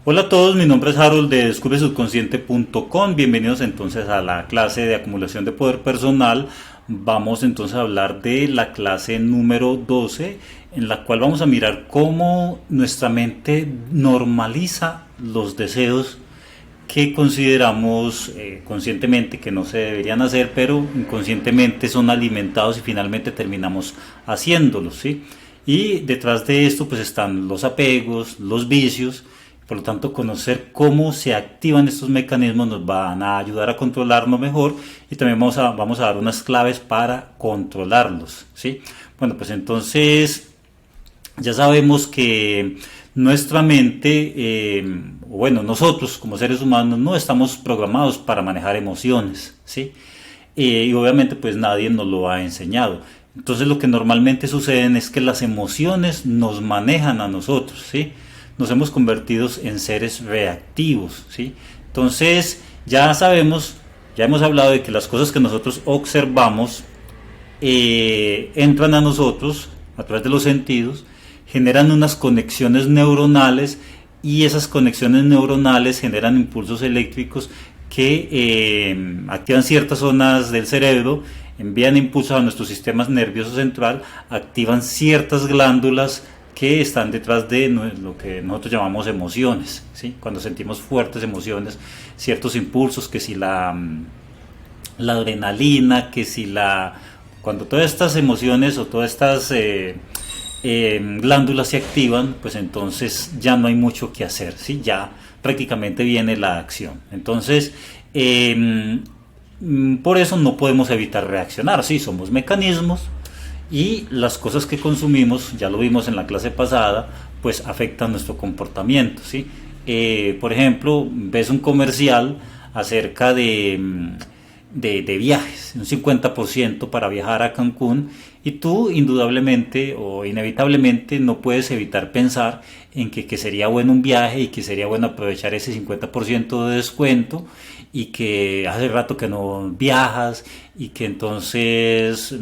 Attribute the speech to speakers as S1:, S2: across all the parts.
S1: Hola a todos, mi nombre es Harold de descubresubconsciente.com. Bienvenidos entonces a la clase de acumulación de poder personal. Vamos entonces a hablar de la clase número 12, en la cual vamos a mirar cómo nuestra mente normaliza los deseos que consideramos conscientemente que no se deberían hacer, pero inconscientemente son alimentados y finalmente terminamos haciéndolos, ¿sí? Y detrás de esto pues están los apegos, los vicios. Por lo tanto, conocer cómo se activan estos mecanismos nos van a ayudar a controlarlo mejor, y también vamos a dar unas claves para controlarlos, ¿sí? Bueno, pues entonces ya sabemos que nuestra mente, nosotros como seres humanos no estamos programados para manejar emociones, ¿sí? Y obviamente pues nadie nos lo ha enseñado. Entonces lo que normalmente sucede es que las emociones nos manejan a nosotros, ¿sí? Nos hemos convertido en seres reactivos, ¿sí? Entonces ya sabemos, ya hemos hablado de que las cosas que nosotros observamos entran a nosotros a través de los sentidos, generan unas conexiones neuronales, y esas conexiones neuronales generan impulsos eléctricos que activan ciertas zonas del cerebro, envían impulsos a nuestro sistema nervioso central, activan ciertas glándulas que están detrás de lo que nosotros llamamos emociones, ¿sí? Cuando sentimos fuertes emociones, ciertos impulsos, que si la adrenalina, cuando todas estas emociones o todas estas glándulas se activan, pues entonces ya no hay mucho que hacer, ¿sí? Ya prácticamente viene la acción. Entonces, por eso no podemos evitar reaccionar, ¿sí? Somos mecanismos, y las cosas que consumimos, ya lo vimos en la clase pasada, pues afectan nuestro comportamiento, ¿sí? Por ejemplo, ves un comercial acerca de viajes, un 50% para viajar a Cancún, y tú indudablemente o inevitablemente no puedes evitar pensar en que sería bueno un viaje y que sería bueno aprovechar ese 50% de descuento, y que hace rato que no viajas, y que entonces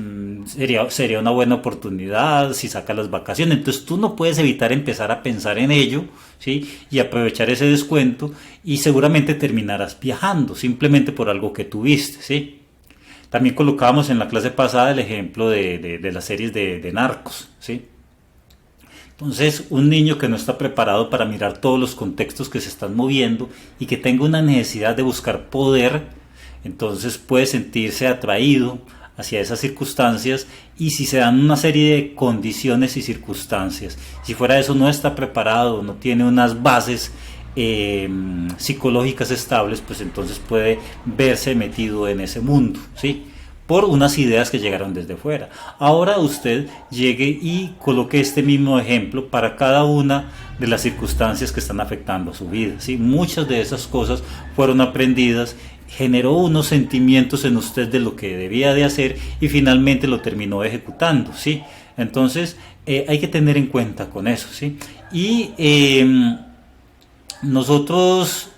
S1: sería una buena oportunidad si sacas las vacaciones. Entonces tú no puedes evitar empezar a pensar en ello, ¿sí? Y aprovechar ese descuento, y seguramente terminarás viajando simplemente por algo que tuviste, ¿sí? También colocábamos en la clase pasada el ejemplo de las series de narcos, ¿sí? Entonces, un niño que no está preparado para mirar todos los contextos que se están moviendo y que tenga una necesidad de buscar poder, entonces puede sentirse atraído hacia esas circunstancias, y si se dan una serie de condiciones y circunstancias, si fuera eso no está preparado, no tiene unas bases psicológicas estables, pues entonces puede verse metido en ese mundo, ¿sí? Por unas ideas que llegaron desde fuera. Ahora usted llegue y coloque este mismo ejemplo para cada una de las circunstancias que están afectando a su vida, ¿sí? Muchas de esas cosas fueron aprendidas, generó unos sentimientos en usted de lo que debía de hacer, y finalmente lo terminó ejecutando, ¿sí? Entonces hay que tener en cuenta con eso, ¿sí? Y nosotros,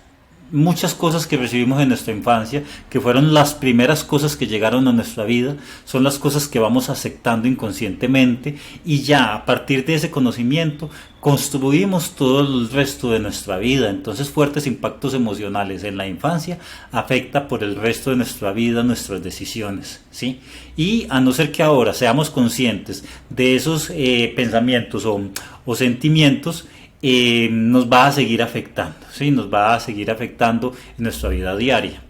S1: muchas cosas que recibimos en nuestra infancia, que fueron las primeras cosas que llegaron a nuestra vida, son las cosas que vamos aceptando inconscientemente, y ya a partir de ese conocimiento construimos todo el resto de nuestra vida. Entonces, fuertes impactos emocionales en la infancia afecta por el resto de nuestra vida nuestras decisiones, ¿sí? Y a no ser que ahora seamos conscientes de esos pensamientos o sentimientos, nos va a seguir afectando, ¿sí? Nos va a seguir afectando en nuestra vida diaria.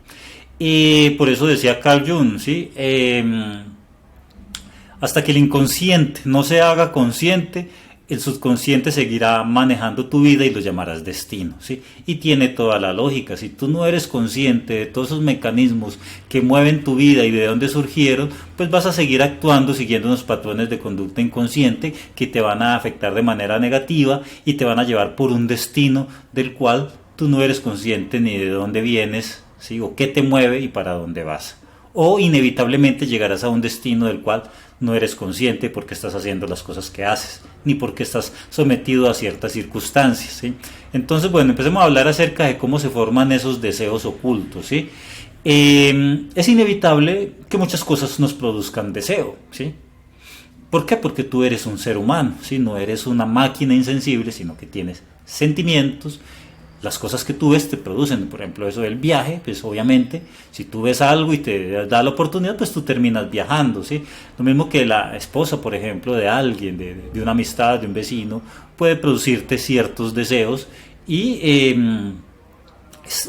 S1: Por eso decía Carl Jung, ¿sí? Hasta que el inconsciente no se haga consciente, el subconsciente seguirá manejando tu vida y lo llamarás destino, ¿sí? Y tiene toda la lógica. Si tú no eres consciente de todos esos mecanismos que mueven tu vida y de dónde surgieron, pues vas a seguir actuando siguiendo unos patrones de conducta inconsciente que te van a afectar de manera negativa y te van a llevar por un destino del cual tú no eres consciente ni de dónde vienes, ¿sí? O qué te mueve y para dónde vas. O inevitablemente llegarás a un destino del cual no eres consciente porque estás haciendo las cosas que haces, ni porque estás sometido a ciertas circunstancias, ¿sí? Entonces, bueno, empecemos a hablar acerca de cómo se forman esos deseos ocultos, ¿sí? Es inevitable que muchas cosas nos produzcan deseo, ¿sí? ¿Por qué? Porque tú eres un ser humano, ¿sí? No eres una máquina insensible, sino que tienes sentimientos, las cosas que tú ves te producen. Por ejemplo, eso del viaje, pues obviamente, si tú ves algo y te da la oportunidad, pues tú terminas viajando, ¿sí? Lo mismo que la esposa, por ejemplo, de alguien, de una amistad, de un vecino, puede producirte ciertos deseos y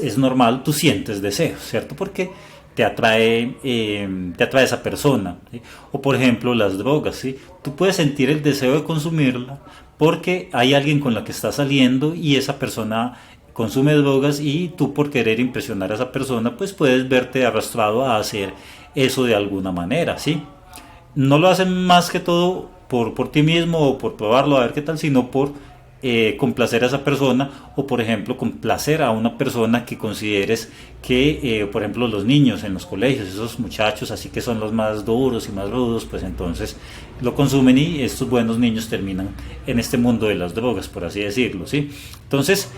S1: es normal, tú sientes deseos, ¿cierto? Porque te atrae esa persona, ¿sí? O por ejemplo las drogas, ¿sí? Tú puedes sentir el deseo de consumirla porque hay alguien con la que estás saliendo y esa persona consume drogas y tú por querer impresionar a esa persona pues puedes verte arrastrado a hacer eso de alguna manera, ¿sí? No lo hacen más que todo por ti mismo o por probarlo a ver qué tal, sino por complacer a esa persona o por ejemplo complacer a una persona que consideres que por ejemplo los niños en los colegios, esos muchachos así que son los más duros y más rudos, pues entonces lo consumen y estos buenos niños terminan en este mundo de las drogas, por así decirlo, ¿sí? Entonces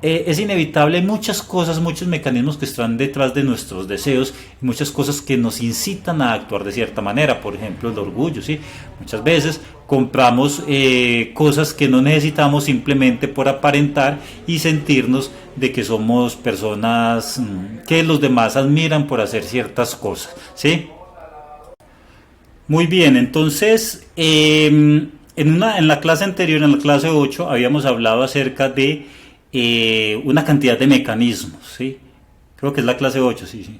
S1: es inevitable, hay muchas cosas, muchos mecanismos que están detrás de nuestros deseos, muchas cosas que nos incitan a actuar de cierta manera, por ejemplo el orgullo, ¿sí? Muchas veces compramos cosas que no necesitamos simplemente por aparentar y sentirnos de que somos personas que los demás admiran por hacer ciertas cosas, ¿sí? Muy bien, entonces en la clase anterior, en la clase 8 habíamos hablado acerca de una cantidad de mecanismos, ¿sí? Creo que es la clase 8, sí, sí.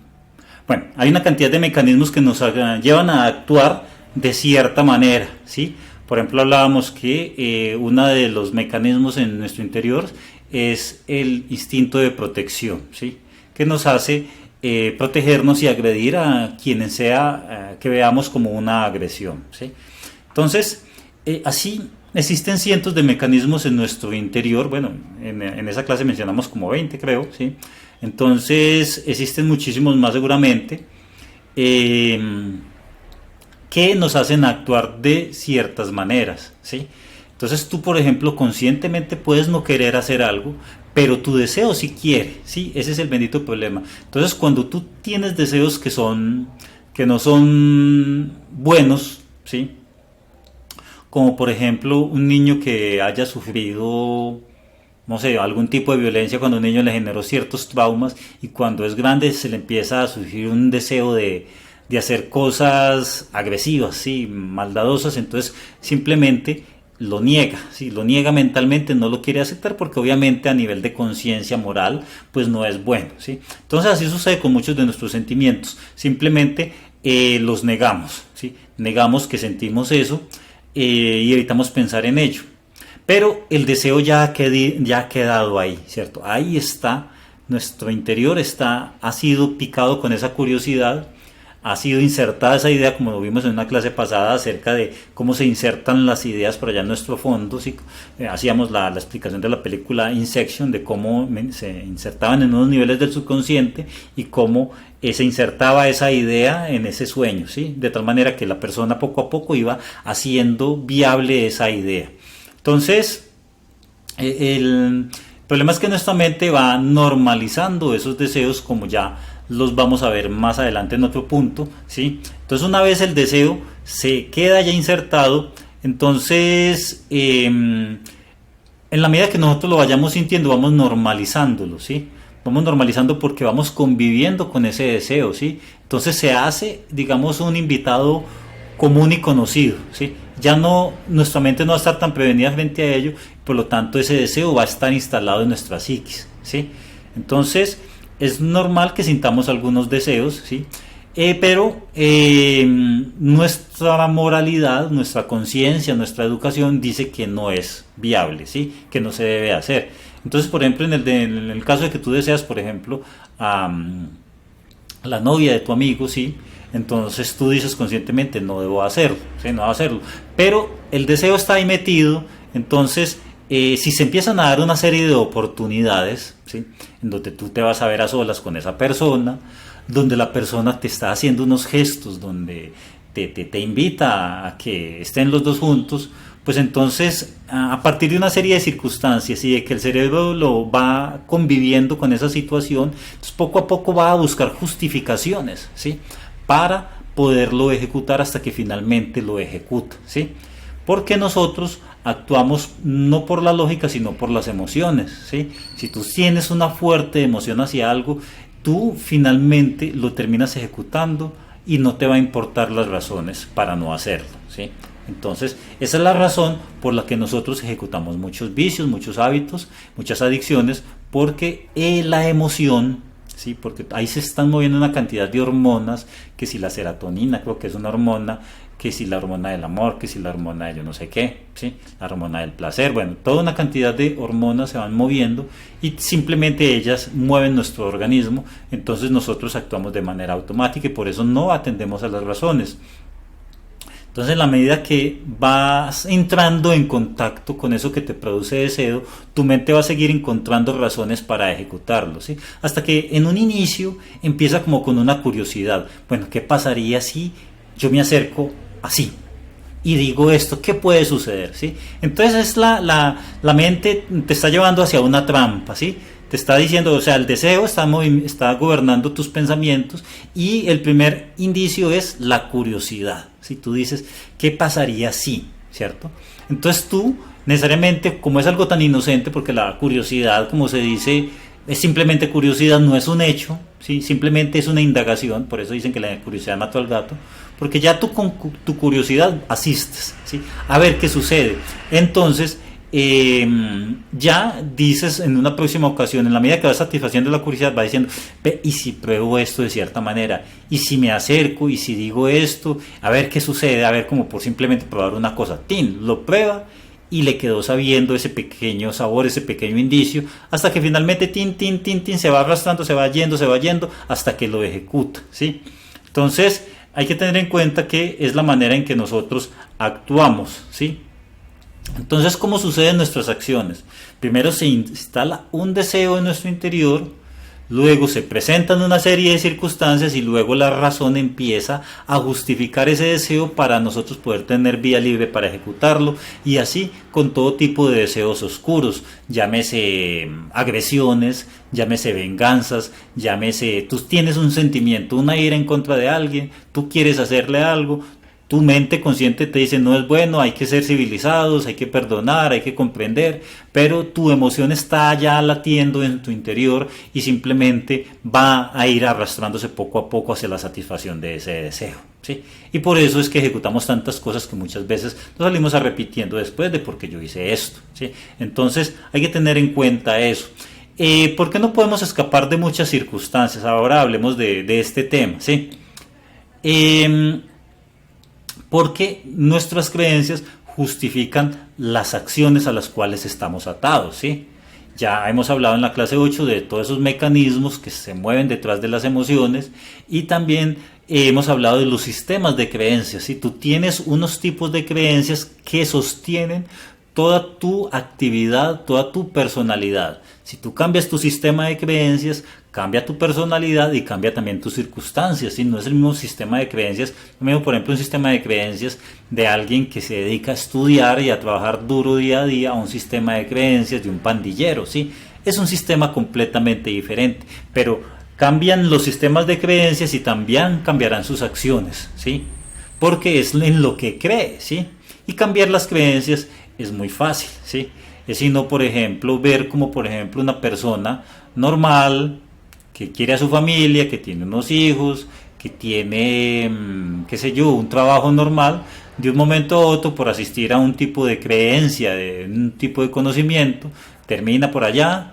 S1: Bueno, hay una cantidad de mecanismos que nos llevan a actuar de cierta manera, ¿sí? Por ejemplo, hablábamos que uno de los mecanismos en nuestro interior es el instinto de protección, ¿sí? Que nos hace protegernos y agredir a quien sea que veamos como una agresión, ¿sí? Entonces, así existen cientos de mecanismos en nuestro interior. Bueno, en esa clase mencionamos como 20, creo, ¿sí? Entonces, existen muchísimos más seguramente que nos hacen actuar de ciertas maneras, ¿sí? Entonces, tú, por ejemplo, conscientemente puedes no querer hacer algo, pero tu deseo sí quiere, ¿sí? Ese es el bendito problema. Entonces, cuando tú tienes deseos que no son buenos, ¿sí? Como por ejemplo un niño que haya sufrido, no sé, algún tipo de violencia cuando un niño le generó ciertos traumas y cuando es grande se le empieza a surgir un deseo de hacer cosas agresivas, ¿sí? Maldadosas, entonces simplemente lo niega, ¿sí? Lo niega mentalmente, no lo quiere aceptar porque obviamente a nivel de conciencia moral pues no es bueno, ¿sí? Entonces así sucede con muchos de nuestros sentimientos, simplemente los negamos, ¿sí? Negamos que sentimos eso y evitamos pensar en ello. Pero el deseo ya ha quedado ahí, ¿cierto? Ahí está, nuestro interior ha sido picado con esa curiosidad, ha sido insertada esa idea, como lo vimos en una clase pasada acerca de cómo se insertan las ideas por allá en nuestro fondo. ¿Sí? Hacíamos la explicación de la película Inception, de cómo se insertaban en unos niveles del subconsciente y cómo se insertaba esa idea en ese sueño, ¿sí? De tal manera que la persona poco a poco iba haciendo viable esa idea. Entonces, el problema es que nuestra mente va normalizando esos deseos, como ya los vamos a ver más adelante en otro punto, ¿sí? Entonces, una vez el deseo se queda ya insertado, entonces en la medida que nosotros lo vayamos sintiendo, vamos normalizándolo, ¿sí? Vamos normalizando porque vamos conviviendo con ese deseo, ¿sí? Entonces se hace, digamos, un invitado común y conocido, ¿sí? Ya no, nuestra mente no va a estar tan prevenida frente a ello, por lo tanto ese deseo va a estar instalado en nuestra psiquis, ¿sí? Entonces es normal que sintamos algunos deseos, ¿sí? Pero nuestra moralidad, nuestra conciencia, nuestra educación dice que no es viable, ¿sí? Que no se debe hacer. Entonces, por ejemplo, en el caso de que tú deseas, por ejemplo, a la novia de tu amigo, ¿sí? Entonces tú dices conscientemente, no debo hacerlo, ¿sí? No debo hacerlo. Pero el deseo está ahí metido, entonces si se empiezan a dar una serie de oportunidades, ¿sí? En donde tú te vas a ver a solas con esa persona, donde la persona te está haciendo unos gestos, donde te invita a que estén los dos juntos, pues entonces a partir de una serie de circunstancias y de que el cerebro lo va conviviendo con esa situación, entonces poco a poco va a buscar justificaciones, ¿sí? Para poderlo ejecutar hasta que finalmente lo ejecuta, ¿sí? Porque nosotros actuamos no por la lógica, sino por las emociones, ¿sí? Si tú tienes una fuerte emoción hacia algo, tú finalmente lo terminas ejecutando y no te va a importar las razones para no hacerlo, ¿sí? Entonces, esa es la razón por la que nosotros ejecutamos muchos vicios, muchos hábitos, muchas adicciones, porque la emoción, ¿sí? Porque ahí se están moviendo una cantidad de hormonas, que si la serotonina, creo que es una hormona, que si la hormona del amor, que si la hormona de yo no sé qué, ¿sí? La hormona del placer, bueno, toda una cantidad de hormonas se van moviendo y simplemente ellas mueven nuestro organismo, entonces nosotros actuamos de manera automática y por eso no atendemos a las razones. Entonces, en la medida que vas entrando en contacto con eso que te produce deseo, tu mente va a seguir encontrando razones para ejecutarlo, ¿sí? Hasta que en un inicio empieza como con una curiosidad. Bueno, ¿qué pasaría si yo me acerco así y digo esto? ¿Qué puede suceder? ¿Sí? Entonces es la mente te está llevando hacia una trampa, ¿sí? Te está diciendo, o sea, el deseo está gobernando tus pensamientos y el primer indicio es la curiosidad. Si tú dices, ¿qué pasaría si? ¿Cierto? Entonces tú, necesariamente, como es algo tan inocente, porque la curiosidad, como se dice, es simplemente curiosidad, no es un hecho, ¿sí? Simplemente es una indagación, por eso dicen que la curiosidad mató al gato, porque ya tú con tu curiosidad asistes, ¿sí? A ver qué sucede. Entonces, ya dices en una próxima ocasión, en la medida que vas satisfaciendo la curiosidad, va diciendo, ve, y si pruebo esto de cierta manera, y si me acerco, y si digo esto, a ver qué sucede, a ver, como por simplemente probar una cosa, tin, lo prueba y le quedó sabiendo ese pequeño sabor, ese pequeño indicio, hasta que finalmente tin, tin, tin, tin, se va arrastrando, se va yendo, hasta que lo ejecuta, ¿sí? Entonces, hay que tener en cuenta que es la manera en que nosotros actuamos, ¿sí? Entonces, ¿cómo suceden nuestras acciones? Primero se instala un deseo en nuestro interior, luego se presentan una serie de circunstancias y luego la razón empieza a justificar ese deseo para nosotros poder tener vía libre para ejecutarlo, y así con todo tipo de deseos oscuros, llámese agresiones, llámese venganzas, llámese, tú tienes un sentimiento, una ira en contra de alguien, tú quieres hacerle algo. Tu mente consciente te dice, no es bueno, hay que ser civilizados, hay que perdonar, hay que comprender, pero tu emoción está ya latiendo en tu interior y simplemente va a ir arrastrándose poco a poco hacia la satisfacción de ese deseo, ¿sí? Y por eso es que ejecutamos tantas cosas que muchas veces nos salimos a repitiendo después de porque yo hice esto, ¿sí? Entonces hay que tener en cuenta eso. ¿Por qué no podemos escapar de muchas circunstancias? Ahora hablemos de este tema, ¿sí? Porque nuestras creencias justifican las acciones a las cuales estamos atados, ¿sí? Ya hemos hablado en la clase 8 de todos esos mecanismos que se mueven detrás de las emociones y también hemos hablado de los sistemas de creencias, ¿sí? Tú tienes unos tipos de creencias que sostienen toda tu actividad, toda tu personalidad. Si tú cambias tu sistema de creencias, cambia tu personalidad y cambia también tus circunstancias, ¿sí? No es el mismo sistema de creencias, por ejemplo, un sistema de creencias de alguien que se dedica a estudiar y a trabajar duro día a día a un sistema de creencias de un pandillero, ¿sí? Es un sistema completamente diferente, pero cambian los sistemas de creencias y también cambiarán sus acciones, ¿sí? Porque es en lo que cree, ¿sí? Y cambiar las creencias es muy fácil, ¿sí? Es sino, por ejemplo, ver como, por ejemplo, una persona normal que quiere a su familia, que tiene unos hijos, que tiene, qué sé yo, un trabajo normal, de un momento a otro, por asistir a un tipo de creencia, de un tipo de conocimiento, termina por allá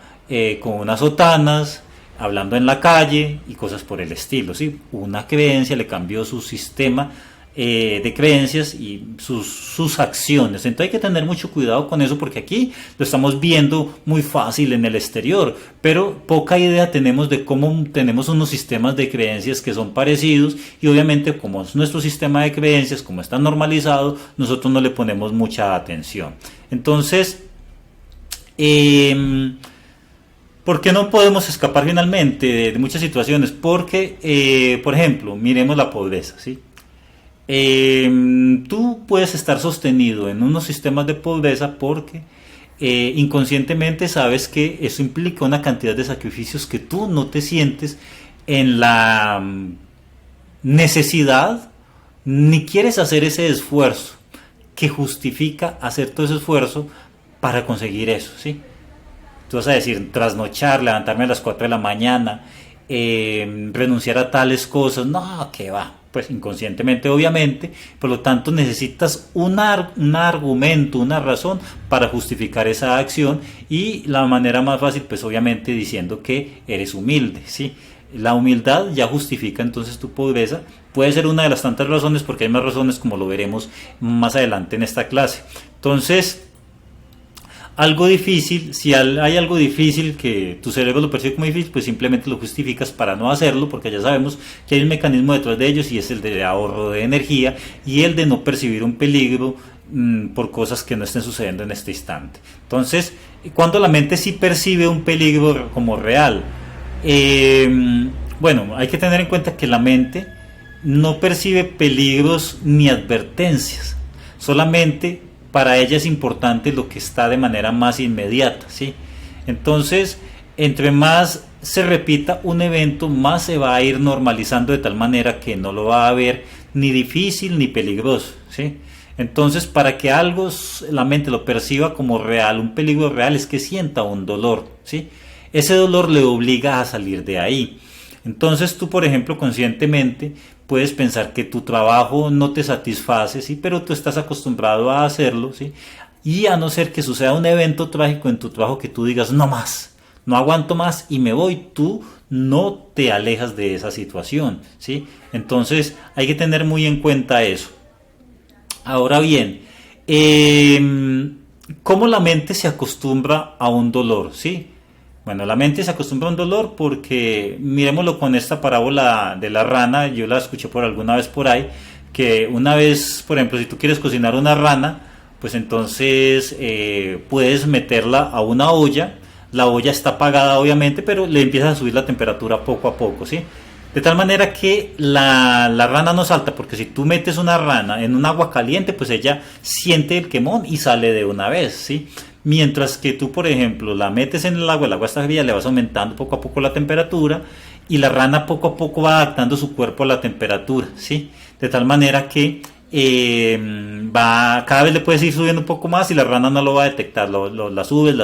S1: con unas sotanas, hablando en la calle y cosas por el estilo, ¿sí? Una creencia le cambió su sistema de creencias y sus acciones. Entonces hay que tener mucho cuidado con eso porque aquí lo estamos viendo muy fácil en el exterior, pero poca idea tenemos de cómo tenemos unos sistemas de creencias que son parecidos y obviamente como es nuestro sistema de creencias, como está normalizado, nosotros no le ponemos mucha atención. Entonces, ¿por qué no podemos escapar finalmente de muchas situaciones? Porque, por ejemplo, miremos la pobreza, ¿sí? Tú puedes estar sostenido en unos sistemas de pobreza porque inconscientemente sabes que eso implica una cantidad de sacrificios que tú no te sientes en la necesidad ni quieres hacer ese esfuerzo que justifica hacer todo ese esfuerzo para conseguir eso, ¿sí? Tú vas a decir, trasnochar, levantarme a las 4 de la mañana, renunciar a tales cosas, no, que va, pues inconscientemente obviamente, por lo tanto necesitas un argumento, una razón para justificar esa acción, y la manera más fácil pues obviamente diciendo que eres humilde, ¿sí? La humildad ya justifica entonces tu pobreza, puede ser una de las tantas razones, porque hay más razones como lo veremos más adelante en esta clase. Entonces, algo difícil, si hay algo difícil que tu cerebro lo percibe como difícil, pues simplemente lo justificas para no hacerlo, porque ya sabemos que hay un mecanismo detrás de ellos, y es el de ahorro de energía y el de no percibir un peligro por cosas que no estén sucediendo en este instante. Entonces, cuando la mente sí percibe un peligro como real, bueno, hay que tener en cuenta que la mente no percibe peligros ni advertencias, solamente para ella es importante lo que está de manera más inmediata, ¿sí? Entonces, entre más se repita un evento, más se va a ir normalizando de tal manera que no lo va a ver ni difícil ni peligroso, ¿sí? Entonces, para que algo la mente lo perciba como real, un peligro real, es que sienta un dolor, ¿sí? Ese dolor le obliga a salir de ahí. Entonces tú, por ejemplo, conscientemente puedes pensar que tu trabajo no te satisface, ¿sí? Pero tú estás acostumbrado a hacerlo, ¿sí? Y a no ser que suceda un evento trágico en tu trabajo que tú digas, no más, no aguanto más y me voy, tú no te alejas de esa situación, ¿sí? Entonces hay que tener muy en cuenta eso. Ahora bien, ¿cómo la mente se acostumbra a un dolor? ¿Sí? Bueno, la mente se acostumbra a un dolor porque, miremoslo con esta parábola de la rana, yo la escuché por alguna vez por ahí, que una vez, por ejemplo, si tú quieres cocinar una rana, pues entonces puedes meterla a una olla, la olla está apagada obviamente, pero le empiezas a subir la temperatura poco a poco, ¿sí? De tal manera que la rana no salta, porque si tú metes una rana en un agua caliente, pues ella siente el quemón y sale de una vez, ¿sí? Mientras que tú, por ejemplo, la metes en el agua está fría, le vas aumentando poco a poco la temperatura, y la rana poco a poco va adaptando su cuerpo a la temperatura, ¿sí? De tal manera que cada vez le puedes ir subiendo un poco más y la rana no lo va a detectar, la subes,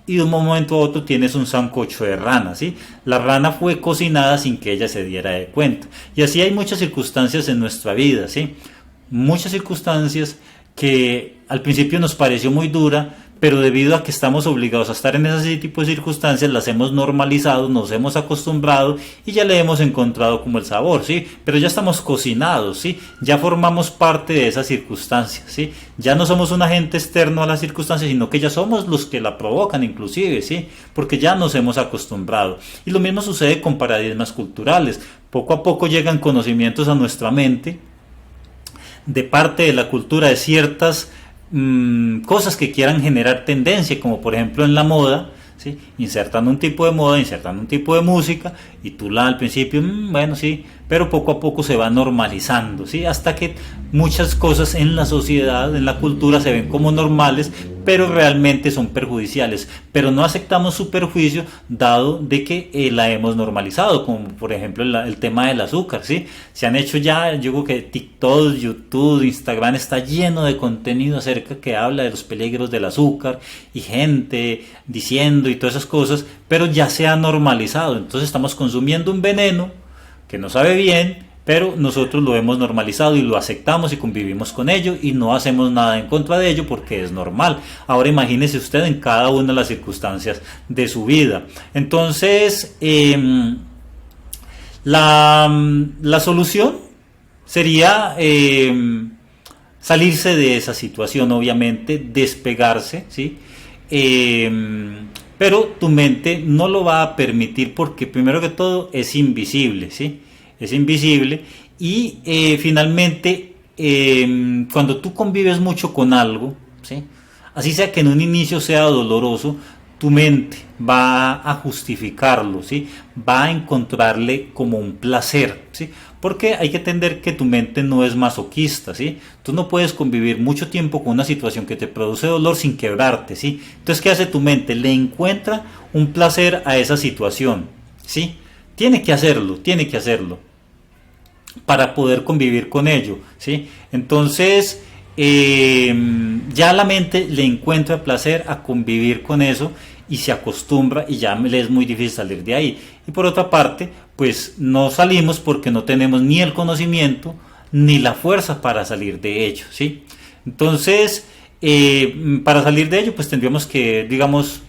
S1: y de un momento a otro tienes un sancocho de rana, ¿sí? La rana fue cocinada sin que ella se diera de cuenta. Y así hay muchas circunstancias en nuestra vida, ¿sí? Muchas circunstancias que al principio nos pareció muy dura, pero debido a que estamos obligados a estar en ese tipo de circunstancias, las hemos normalizado, nos hemos acostumbrado y ya le hemos encontrado como el sabor, ¿sí? Pero ya estamos cocinados, ¿sí? Ya formamos parte de esas circunstancias, ¿sí? Ya no somos un agente externo a las circunstancias, sino que ya somos los que la provocan inclusive, ¿sí? Porque ya nos hemos acostumbrado. Y lo mismo sucede con paradigmas culturales. Poco a poco llegan conocimientos a nuestra mente de parte de la cultura, de ciertas cosas que quieran generar tendencia, como por ejemplo en la moda, ¿sí? Insertan un tipo de moda, insertan un tipo de música, y tú al principio, bueno, sí, pero poco a poco se va normalizando, ¿sí? Hasta que muchas cosas en la sociedad, en la cultura, se ven como normales, pero realmente son perjudiciales, pero no aceptamos su perjuicio dado de que la hemos normalizado, como por ejemplo el tema del azúcar, ¿sí? Se han hecho ya, yo creo que TikTok, YouTube, Instagram está lleno de contenido acerca que habla de los peligros del azúcar, y gente diciendo y todas esas cosas, pero ya se ha normalizado. Entonces estamos consumiendo un veneno que no sabe bien, pero nosotros lo hemos normalizado y lo aceptamos y convivimos con ello y no hacemos nada en contra de ello porque es normal. Ahora imagínese usted en cada una de las circunstancias de su vida. Entonces, la solución sería salirse de esa situación, obviamente, despegarse, ¿sí? Pero tu mente no lo va a permitir porque primero que todo es invisible, ¿sí? Es invisible y finalmente cuando tú convives mucho con algo, ¿sí? Así sea que en un inicio sea doloroso, tu mente va a justificarlo, ¿sí? Va a encontrarle como un placer, ¿sí? Porque hay que entender que tu mente no es masoquista, ¿sí? Tú no puedes convivir mucho tiempo con una situación que te produce dolor sin quebrarte, ¿sí? Entonces, ¿qué hace tu mente? Le encuentra un placer a esa situación, ¿sí? Tiene que hacerlo para poder convivir con ello, ¿sí? Entonces, ya la mente le encuentra placer a convivir con eso y se acostumbra y ya le es muy difícil salir de ahí. Y por otra parte, pues no salimos porque no tenemos ni el conocimiento ni la fuerza para salir de ello, ¿sí? Entonces, para salir de ello, pues tendríamos que, digamos,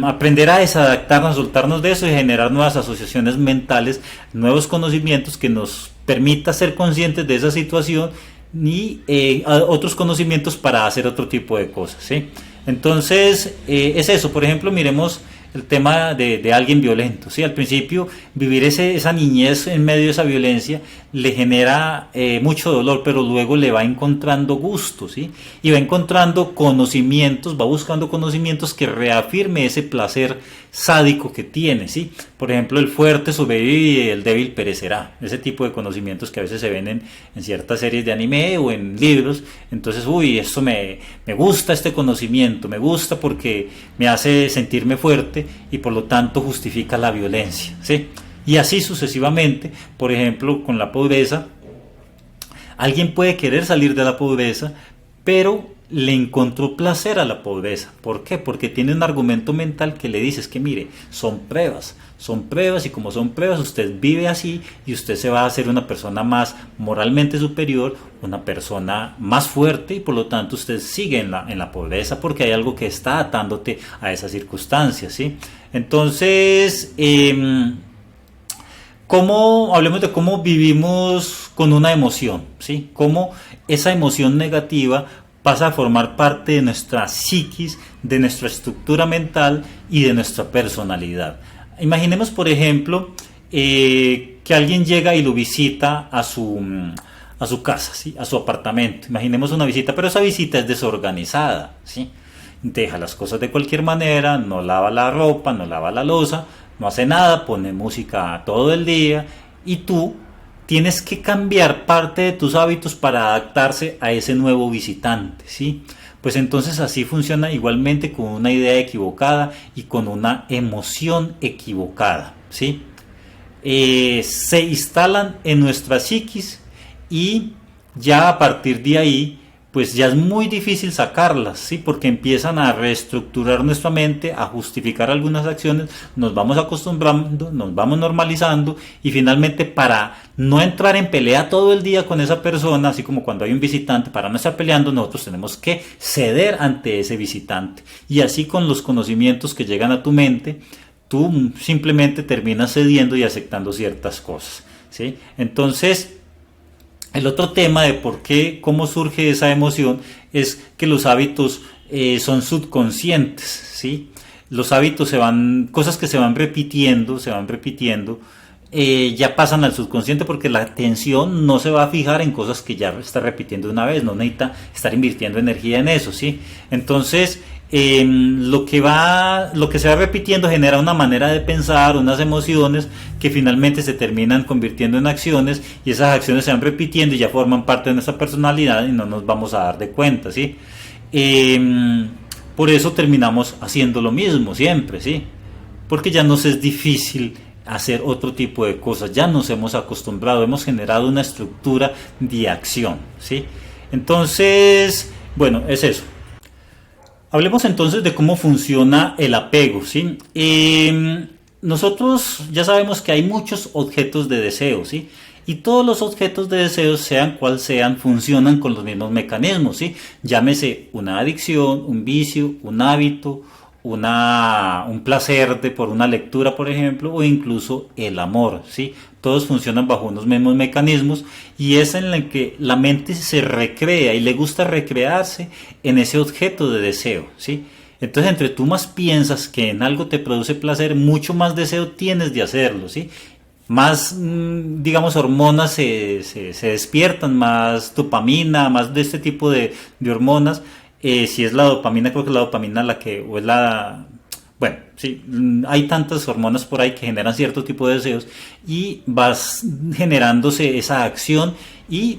S1: aprender a desadaptarnos, soltarnos de eso y generar nuevas asociaciones mentales, nuevos conocimientos que nos permita ser conscientes de esa situación y otros conocimientos para hacer otro tipo de cosas, ¿sí? Entonces, es eso. Por ejemplo, miremos el tema de alguien violento, ¿sí? Al principio, vivir esa niñez en medio de esa violencia le genera mucho dolor, pero luego le va encontrando gusto, ¿sí? Y va encontrando conocimientos, va buscando conocimientos que reafirme ese placer sádico que tiene, ¿sí? Por ejemplo, el fuerte sobrevive y el débil perecerá. Ese tipo de conocimientos que a veces se ven en ciertas series de anime o en libros. Entonces, esto me gusta este conocimiento, me gusta porque me hace sentirme fuerte y por lo tanto justifica la violencia, ¿sí? Y así sucesivamente. Por ejemplo, con la pobreza, alguien puede querer salir de la pobreza, pero le encontró placer a la pobreza. ¿Por qué? Porque tiene un argumento mental que le dice, es que mire, son pruebas y como son pruebas, usted vive así y usted se va a hacer una persona más moralmente superior, una persona más fuerte y por lo tanto usted sigue en la pobreza porque hay algo que está atándote a esas circunstancias, ¿sí? Entonces, hablemos de cómo vivimos con una emoción, ¿sí? Cómo esa emoción negativa pasa a formar parte de nuestra psiquis, de nuestra estructura mental y de nuestra personalidad. Imaginemos, por ejemplo, que alguien llega y lo visita a su casa, ¿sí? A su apartamento. Imaginemos una visita, pero esa visita es desorganizada, ¿sí? Deja las cosas de cualquier manera, no lava la ropa, no lava la loza, no hace nada, pone música todo el día y tú tienes que cambiar parte de tus hábitos para adaptarse a ese nuevo visitante, ¿sí? Pues entonces así funciona igualmente con una idea equivocada y con una emoción equivocada, ¿sí? Se instalan en nuestra psiquis y ya a partir de ahí pues ya es muy difícil sacarlas, ¿sí? Porque empiezan a reestructurar nuestra mente, a justificar algunas acciones, nos vamos acostumbrando, nos vamos normalizando y finalmente para no entrar en pelea todo el día con esa persona, así como cuando hay un visitante, para no estar peleando, nosotros tenemos que ceder ante ese visitante. Y así con los conocimientos que llegan a tu mente, tú simplemente terminas cediendo y aceptando ciertas cosas, ¿sí? Entonces, el otro tema de cómo surge esa emoción es que los hábitos son subconscientes, ¿sí? Los hábitos cosas que se van repitiendo, ya pasan al subconsciente porque la atención no se va a fijar en cosas que ya está repitiendo una vez, no necesita estar invirtiendo energía en eso, ¿sí? Entonces, lo que se va repitiendo genera una manera de pensar, unas emociones que finalmente se terminan convirtiendo en acciones y esas acciones se van repitiendo y ya forman parte de nuestra personalidad y no nos vamos a dar de cuenta, ¿sí? Por eso terminamos haciendo lo mismo siempre, ¿sí? Porque ya nos es difícil hacer otro tipo de cosas, ya nos hemos acostumbrado, hemos generado una estructura de acción, ¿sí? Entonces, bueno, es eso. Hablemos entonces de cómo funciona el apego, ¿sí? Nosotros ya sabemos que hay muchos objetos de deseo, ¿sí? Y todos los objetos de deseo, sean cual sean, funcionan con los mismos mecanismos, ¿sí? Llámese una adicción, un vicio, un hábito, un placer por una lectura, por ejemplo, o incluso el amor, ¿sí? Todos funcionan bajo unos mismos mecanismos y es en el que la mente se recrea y le gusta recrearse en ese objeto de deseo, ¿sí? Entonces, entre tú más piensas que en algo te produce placer, mucho más deseo tienes de hacerlo, ¿sí? Más, digamos, hormonas se despiertan, más dopamina, más de este tipo de hormonas. Si es la dopamina, creo que es la dopamina bueno, sí, hay tantas hormonas por ahí que generan cierto tipo de deseos y vas generándose esa acción y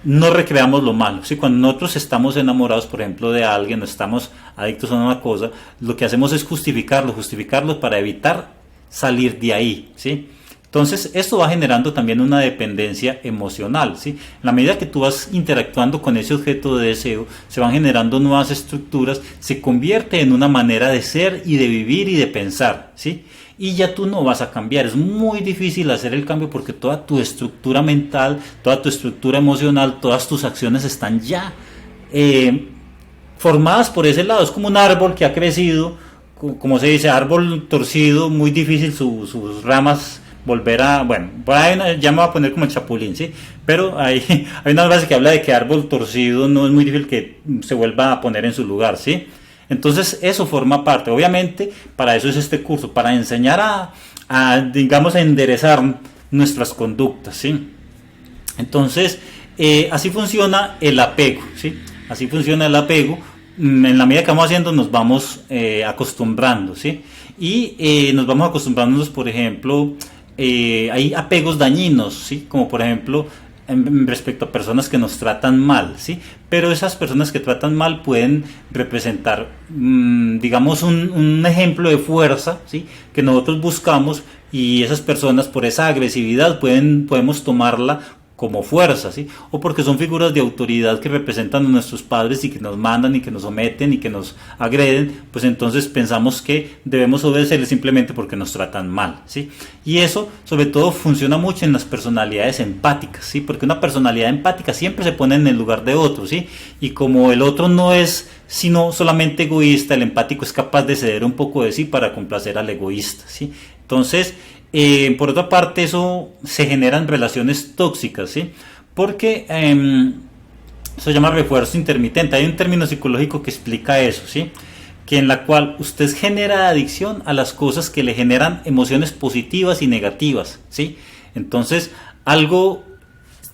S1: no recreamos lo malo, ¿sí? Cuando nosotros estamos enamorados, por ejemplo, de alguien o estamos adictos a una cosa, lo que hacemos es justificarlo para evitar salir de ahí, ¿sí? Entonces, esto va generando también una dependencia emocional, ¿sí? En la medida que tú vas interactuando con ese objeto de deseo, se van generando nuevas estructuras, se convierte en una manera de ser y de vivir y de pensar, ¿sí? Y ya tú no vas a cambiar, es muy difícil hacer el cambio porque toda tu estructura mental, toda tu estructura emocional, todas tus acciones están ya formadas por ese lado. Es como un árbol que ha crecido, como se dice, árbol torcido, muy difícil sus ramas volver a, bueno, ya me voy a poner como el chapulín, ¿sí? Pero hay una frase que habla de que árbol torcido no es muy difícil que se vuelva a poner en su lugar, ¿sí? Entonces eso forma parte, obviamente para eso es este curso, para enseñar digamos, a enderezar nuestras conductas, ¿sí? Entonces así funciona el apego, ¿sí? Así funciona el apego. En la medida que vamos haciendo nos vamos acostumbrando, ¿sí? Y nos vamos acostumbrándonos, por ejemplo, hay apegos dañinos, ¿sí? Como por ejemplo respecto a personas que nos tratan mal, ¿sí? Pero esas personas que tratan mal pueden representar, digamos, un ejemplo de fuerza, ¿sí? Que nosotros buscamos, y esas personas por esa agresividad podemos tomarla como fuerza, ¿sí? O porque son figuras de autoridad que representan a nuestros padres y que nos mandan y que nos someten y que nos agreden, pues entonces pensamos que debemos obedecerles simplemente porque nos tratan mal, ¿sí? Y eso sobre todo funciona mucho en las personalidades empáticas, ¿sí? Porque una personalidad empática siempre se pone en el lugar de otro, ¿sí? Y como el otro no es sino solamente egoísta, el empático es capaz de ceder un poco de sí para complacer al egoísta, ¿sí? Entonces, por otra parte, eso se generan relaciones tóxicas, ¿sí? Porque se llama refuerzo intermitente. Hay un término psicológico que explica eso, ¿sí? Que en la cual usted genera adicción a las cosas que le generan emociones positivas y negativas, ¿sí? Entonces, algo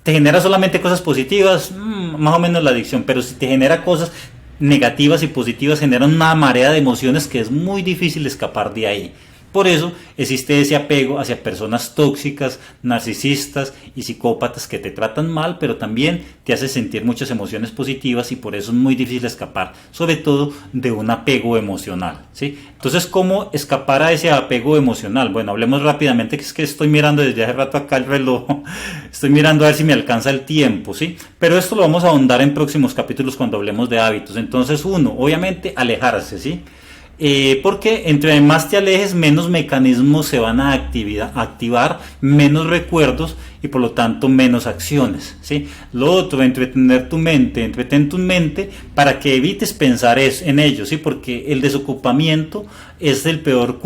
S1: te genera solamente cosas positivas, más o menos la adicción, pero si te genera cosas negativas y positivas, genera una marea de emociones que es muy difícil escapar de ahí. Por eso existe ese apego hacia personas tóxicas, narcisistas y psicópatas que te tratan mal, pero también te hace sentir muchas emociones positivas y por eso es muy difícil escapar, sobre todo de un apego emocional, ¿sí? Entonces, ¿cómo escapar a ese apego emocional? Bueno, hablemos rápidamente, que es que estoy mirando desde hace rato acá el reloj, estoy mirando a ver si me alcanza el tiempo, ¿sí? Pero esto lo vamos a ahondar en próximos capítulos cuando hablemos de hábitos. Entonces, uno, obviamente, alejarse, ¿sí? Porque entre más te alejes, menos mecanismos se van a activar, menos recuerdos y por lo tanto menos acciones, ¿sí? Lo otro, entretén tu mente para que evites pensar en ello, ¿sí? Porque el desocupamiento es el peor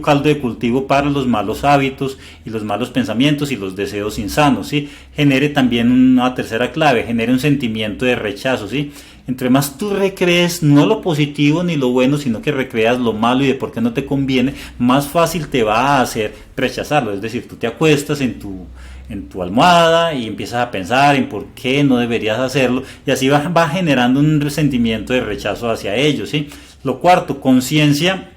S1: caldo de cultivo para los malos hábitos y los malos pensamientos y los deseos insanos, ¿sí? Genere también una tercera clave, genere un sentimiento de rechazo, ¿sí? Entre más tú recrees no lo positivo ni lo bueno, sino que recreas lo malo y de por qué no te conviene, más fácil te va a hacer rechazarlo. Es decir, tú te acuestas en tu almohada y empiezas a pensar en por qué no deberías hacerlo, y así va generando un sentimiento de rechazo hacia ellos, ¿sí? Lo cuarto, conciencia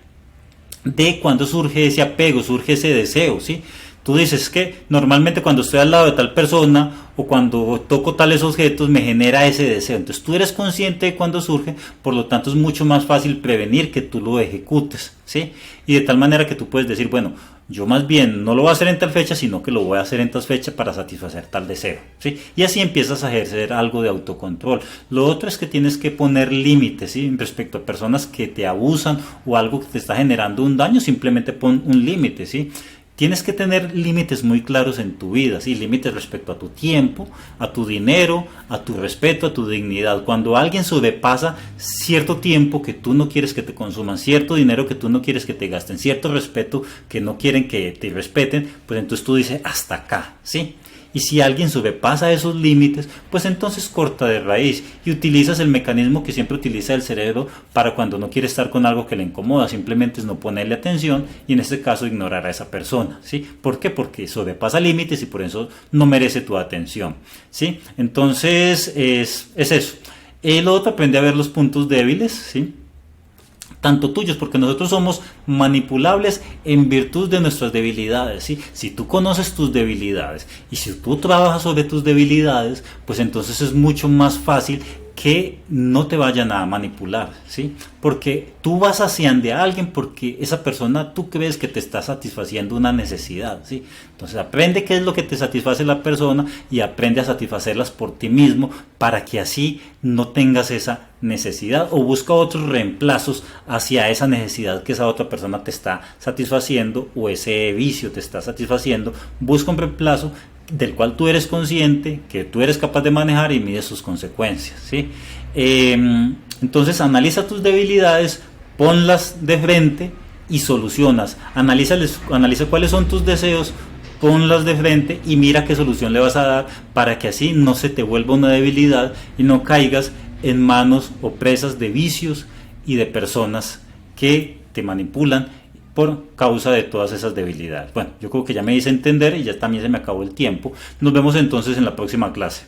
S1: de cuando surge ese apego, surge ese deseo, ¿sí? Tú dices que normalmente cuando estoy al lado de tal persona o cuando toco tales objetos me genera ese deseo. Entonces tú eres consciente de cuando surge, por lo tanto es mucho más fácil prevenir que tú lo ejecutes, ¿sí? Y de tal manera que tú puedes decir, bueno, yo más bien no lo voy a hacer en tal fecha, sino que lo voy a hacer en tal fecha para satisfacer tal deseo, ¿sí? Y así empiezas a ejercer algo de autocontrol. Lo otro es que tienes que poner límites, ¿sí? Respecto a personas que te abusan o algo que te está generando un daño, simplemente pon un límite, ¿sí? Tienes que tener límites muy claros en tu vida, ¿sí? Límites respecto a tu tiempo, a tu dinero, a tu respeto, a tu dignidad. Cuando alguien sobrepasa cierto tiempo que tú no quieres que te consuman, cierto dinero que tú no quieres que te gasten, cierto respeto que no quieren que te respeten, pues entonces tú dices hasta acá, ¿sí? Y si alguien sobrepasa esos límites, pues entonces corta de raíz y utilizas el mecanismo que siempre utiliza el cerebro para cuando no quiere estar con algo que le incomoda, simplemente es no ponerle atención y en este caso ignorar a esa persona, ¿sí? ¿Por qué? Porque sobrepasa límites y por eso no merece tu atención, ¿sí? Entonces es eso. El otro, aprende a ver los puntos débiles, ¿sí? Tanto tuyos, porque nosotros somos manipulables en virtud de nuestras debilidades, ¿sí? Si tú conoces tus debilidades y si tú trabajas sobre tus debilidades, pues entonces es mucho más fácil que no te vayan a manipular, ¿sí? Porque tú vas hacia de alguien porque esa persona tú crees que te está satisfaciendo una necesidad, ¿sí? Entonces aprende qué es lo que te satisface la persona y aprende a satisfacerlas por ti mismo para que así no tengas esa necesidad, o busca otros reemplazos hacia esa necesidad que esa otra persona te está satisfaciendo o ese vicio te está satisfaciendo. Busca un reemplazo del cual tú eres consciente, que tú eres capaz de manejar y mides sus consecuencias, ¿sí? Entonces analiza tus debilidades, ponlas de frente y solucionas. Analiza cuáles son tus deseos, ponlas de frente y mira qué solución le vas a dar para que así no se te vuelva una debilidad y no caigas en manos o presas de vicios y de personas que te manipulan por causa de todas esas debilidades. Bueno, yo creo que ya me hice entender y ya también se me acabó el tiempo. Nos vemos entonces en la próxima clase.